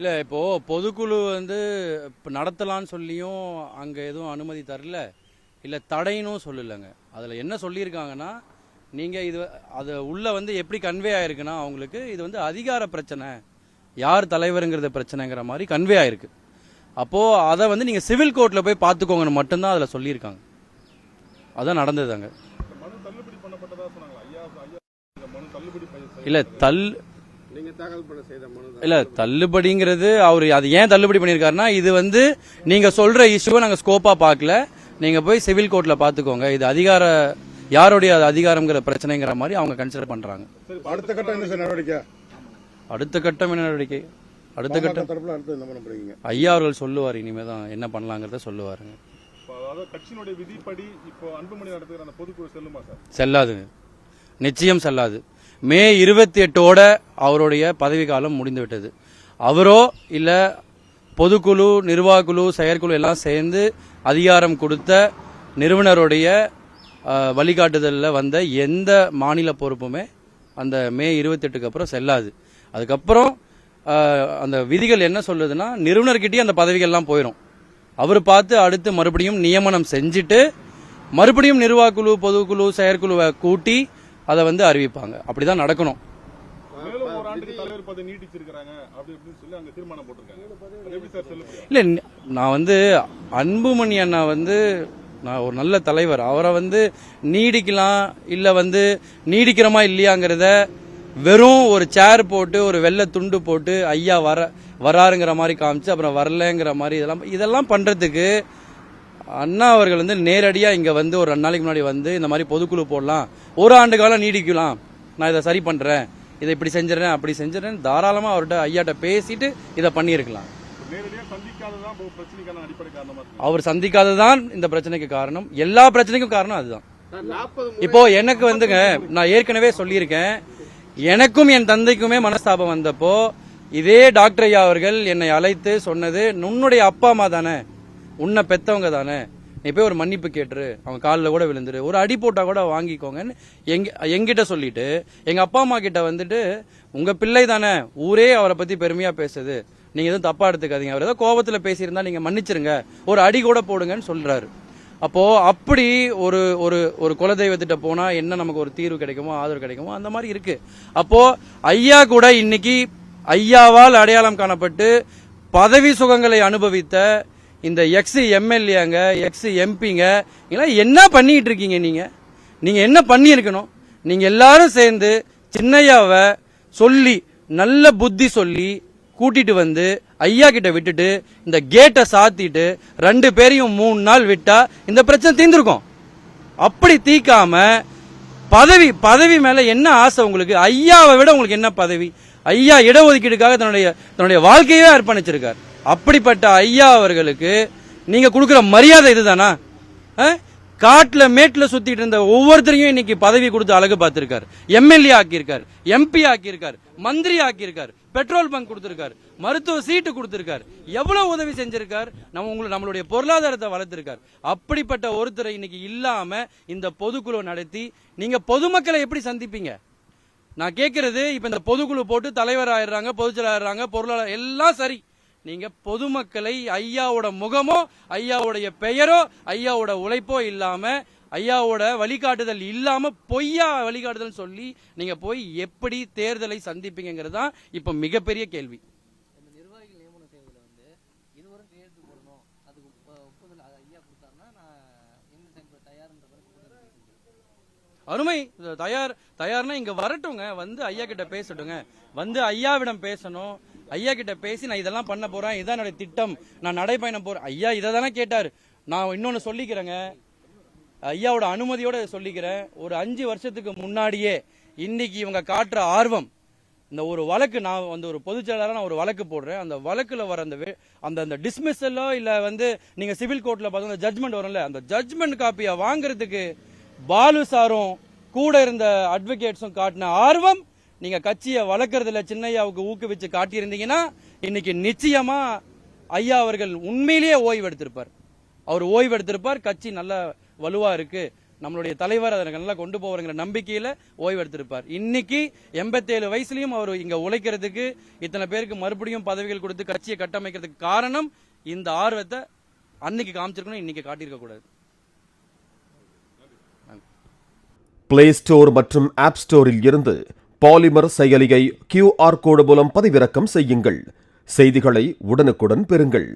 இல்லை இப்போ பொதுக்குழு நடத்தலான்னு சொல்லியும் அங்கே எதுவும் அனுமதி தரல, இல்லை தடைனும் சொல்லலைங்க. அதில் என்ன சொல்லியிருக்காங்கன்னா, நீங்கள் இது அது உள்ளே எப்படி கன்வே ஆயிருக்குன்னா அவங்களுக்கு இது அதிகார பிரச்சனை, யார் தலைவருங்கிறத பிரச்சனைங்கிற மாதிரி கன்வே ஆயிருக்கு. அப்போது அதை நீங்கள் சிவில் கோர்ட்டில் போய் பார்த்துக்கோங்கன்னு மட்டும்தான் அதில் சொல்லியிருக்காங்க. அதான் நடந்தது அங்கே. இல்லை இல்ல தள்ளுபடிங்கிறது அவர் அது ஏன் தள்ளுபடி பண்ணியிருக்காருன்னா, இது நீங்க சொல்ற இஷ்யூவை நாங்க ஸ்கோப்பா பார்க்கல, நீங்க போய் சிவில் கோர்ட்ல பாத்துக்கோங்க, இது அதிகார யாருடைய அதிகாரம்ங்கிற பிரச்சனைங்கிற மாதிரி அவங்க கன்சிடர் பண்றாங்க. அடுத்த கட்டம் என்ன நடவடிக்கை? அடுத்த கட்டம் என்ன நடவடிக்கை? அடுத்த கட்டம் ஐயா அவர்கள் சொல்லுவார், இனிமேதான் என்ன பண்ணலாங்கிறத சொல்லுவாருங்க. கட்சியினுடைய விதிப்படி இப்போ அன்புமணி நடத்துகிற அந்த பொதுக்குழு செல்லுமா சார்? செல்லாதுங்க, நிச்சயம் செல்லாது. மே 28ஓட அவருடைய பதவி காலம் முடிந்து விட்டது. அவரோ இல்ல பொதுக்குழு, நிர்வாகக்குழு, செயற்குழு எல்லாம் சேர்ந்து அதிகாரம் கொடுத்த நிறுவனருடைய வழிகாட்டுதலில் வந்த எந்த மாநில பொறுப்புமே அந்த மே 28க்கு அப்புறம் செல்லாது. அதுக்கப்புறம் அந்த விதிகள் என்ன சொல்லுதுன்னா, நிறுவனர்கிட்டயே அந்த பதவிகள்லாம் போயிடும். அவர் பார்த்து அடுத்து மறுபடியும் நியமனம் செஞ்சுட்டு மறுபடியும் நிர்வாகக்குழு, பொதுக்குழு, செயற்குழுவை கூட்டி அதை அறிவிப்பாங்க. அப்படிதான் நடக்கணும். இல்ல நான் அன்புமணி அண்ணா நான் ஒரு நல்ல தலைவர், அவரை நீடிக்கலாம் இல்ல நீடிக்கிறோமா இல்லையாங்கிறத வெறும் ஒரு சேர் போட்டு ஒரு வெள்ளை துண்டு போட்டு ஐயா வராருங்கிற மாதிரி காமிச்சு அப்புறம் வரலங்கிற மாதிரி இதெல்லாம் பண்றதுக்கு அண்ணா அவர்கள் நேரடியா இங்க ஒரு 2 நாளைக்கு முன்னாடி இந்த மாதிரி பொதுக்குழு போடலாம், ஒரு ஆண்டு காலம் நீடிக்கலாம், நான் இதை சரி பண்றேன், இதை இப்படி செஞ்சிடறேன் அப்படி செஞ்சிடறேன் தாராளமா அவர்கிட்ட ஐயாட்ட பேசிட்டு இதை பண்ணியிருக்கலாம். அவர் சந்திக்காததான் இந்த பிரச்சனைக்கு காரணம், எல்லா பிரச்சனைக்கும் காரணம் அதுதான். இப்போ எனக்கு நான் ஏற்கனவே சொல்லியிருக்கேன், எனக்கும் என் தந்தைக்குமே மனஸ்தாபம் வந்தப்போ இதே டாக்டர் ஐயா அவர்கள் என்னை அழைத்து சொன்னது, உன்னுடைய அப்பா அம்மா தானே, உன்னை பெத்தவங்க தானே, நீ போய் ஒரு மன்னிப்பு கேட்டுரு, அவங்க காலில் கூட விழுந்துரு, ஒரு அடி போட்டா கூட வாங்கிக்கோங்கன்னு எங்கிட்ட சொல்லிட்டு, எங்க அப்பா அம்மா கிட்ட உங்க பிள்ளை தானே, ஊரே அவரை பத்தி பெருமையா பேசுது, நீங்க எதுவும் தப்பா எடுத்துக்காதீங்க, அவர் ஏதோ கோபத்துல பேசியிருந்தா நீங்க மன்னிச்சிருங்க, ஒரு அடி கூட போடுங்கன்னு சொல்றாரு. அப்போ அப்படி ஒரு ஒரு ஒரு குலதெய்வத்திட்ட போனா என்ன நமக்கு ஒரு தீர்வு கிடைக்குமோ, ஆதரவு கிடைக்குமோ, அந்த மாதிரி இருக்கு. அப்போ ஐயா கூட இன்னைக்கு ஐயாவால் அடையாளம் காணப்பட்டு பதவி சுகங்களை அனுபவித்த இந்த எக்ஸ் எம்எல்ஏங்க, எக்ஸ் எம்பிங்க என்ன பண்ணிட்டு இருக்கீங்க? நீங்க என்ன பண்ணியிருக்கணும்? நீங்க எல்லாரும் சேர்ந்து சின்னையாவை சொல்லி நல்ல புத்தி சொல்லி கூட்டிட்டு ஐயா கிட்ட விட்டுட்டு இந்த கேட்டை சாத்திட்டு 2 பேரையும் 3 நாள் விட்டா இந்த பிரச்சனை தீர்ந்திருக்கும். அப்படி தீக்காம பதவி மேல என்ன ஆசை உங்களுக்கு? ஐயாவை விட உங்களுக்கு என்ன பதவி? ஐயா இடஒதுக்கீடுக்காக தன்னுடைய வாழ்க்கையே அர்ப்பணிச்சிருக்கார். அப்படிப்பட்ட ஐயா அவர்களுக்கு நீங்க கொடுக்கிற மரியாதை இதுதானா? காட்டுல மேட்ல சுத்திட்டு இருந்த ஒவ்வொருத்தரையும் இன்னைக்கு பதவி கொடுத்து அழகு பார்த்திருக்காரு, எம்எல்ஏ ஆக்கியிருக்காரு, எம்பி ஆக்கியிருக்காரு, மந்திரி ஆக்கியிருக்காரு, பெட்ரோல் பங்க் கொடுத்திருக்காரு, மருத்துவ சீட்டு கொடுத்திருக்காரு, எவ்வளவு உதவி செஞ்சிருக்காரு, நம்மளுடைய பொருளாதாரத்தை வளர்த்திருக்காரு. அப்படிப்பட்ட ஒருத்தரை இன்னைக்கு இல்லாம இந்த பொதுக்குழு நடத்தி நீங்க பொதுமக்களை எப்படி சந்திப்பீங்க? நான் கேட்கறது, இப்ப இந்த பொதுக்குழு போட்டு தலைவர் ஆயிடுறாங்க, பொதுச்செயலாளர் ஆயிடுறாங்க, பொருளாளர் எல்லாம் சரி, நீங்க பொதுமக்களை ஐயாவோட முகமோ, ஐயாவுடைய பெயரோ, ஐயாவோட உழைப்போ இல்லாம, ஐயாவோட வழிகாட்டுதல் இல்லாம பொய்யா வழிகாட்டுதல் சொல்லி நீங்க போய் எப்படி தேர்தலை சந்திப்பீங்கிறது தான் இப்ப மிகப்பெரிய கேள்வி. அருமை, தயார்னா இங்க வரட்டுங்க, ஐயா கிட்ட பேசட்டுங்க, ஐயாவிடம் பேசணும், ஐயா கிட்ட பேசி நான் இதெல்லாம் பண்ண போறேன், இதான் என்னுடைய திட்டம், நான் நடைபயணம் போறேன். ஐயா இதை தானே கேட்டார். நான் இன்னொன்னு சொல்லிக்கிறேங்க, ஐயாவோட அனுமதியோட சொல்லிக்கிறேன். ஒரு 5 வருஷத்துக்கு முன்னாடியே இன்னைக்கு இவங்க காட்டுற ஆர்வம், இந்த ஒரு வழக்கு, நான் ஒரு பொதுச்செயலாளர், நான் ஒரு வழக்கு போடுறேன், அந்த வழக்குல வர அந்த டிஸ்மிஸலோ இல்ல நீங்க சிவில் கோர்ட்ல பார்த்தா ஜட்மெண்ட் வரும்ல, அந்த ஜட்மெண்ட் காப்பியை வாங்குறதுக்கு பாலு சாரும் கூட இருந்த அட்வொகேட்ஸும் காட்டின ஆர்வம் நீங்க கட்சியை வளர்க்கறதுல சின்னையாவுக்கு ஊக்குவிச்சு காட்டியிருந்தீங்கன்னா இன்னைக்கு நிச்சயமா ஐயா அவர்கள் உண்மையிலேயே ஓய்வு எடுத்திருப்பார். அவர் ஓய்வு எடுத்திருப்பார். கட்சி நல்ல வலுவா இருக்கு, நம்மளுடைய தலைவர் அதை நல்லா கொண்டு போவாருங்கிற நம்பிக்கையில ஓய்வு எடுத்திருப்பார். இன்னைக்கு 87 வயசுலயும் அவர் இங்க உழைக்கிறதுக்கு, இத்தனை பேருக்கு மறுபடியும் பதவிகள் கொடுத்து கட்சியை கட்டமைக்கிறதுக்கு காரணம் இந்த ஆர்வத்தை அன்னைக்கு காமிச்சிருக்கணும், இன்னைக்கு காட்டியிருக்க கூடாது. பிளே ஸ்டோர் மற்றும் ஆப் ஸ்டோரில் இருந்து பாலிமர் செயலியை QR கோடு மூலம் பதிவிறக்கம் செய்யுங்கள். செய்திகளை உடனுக்குடன் பெறுங்கள்.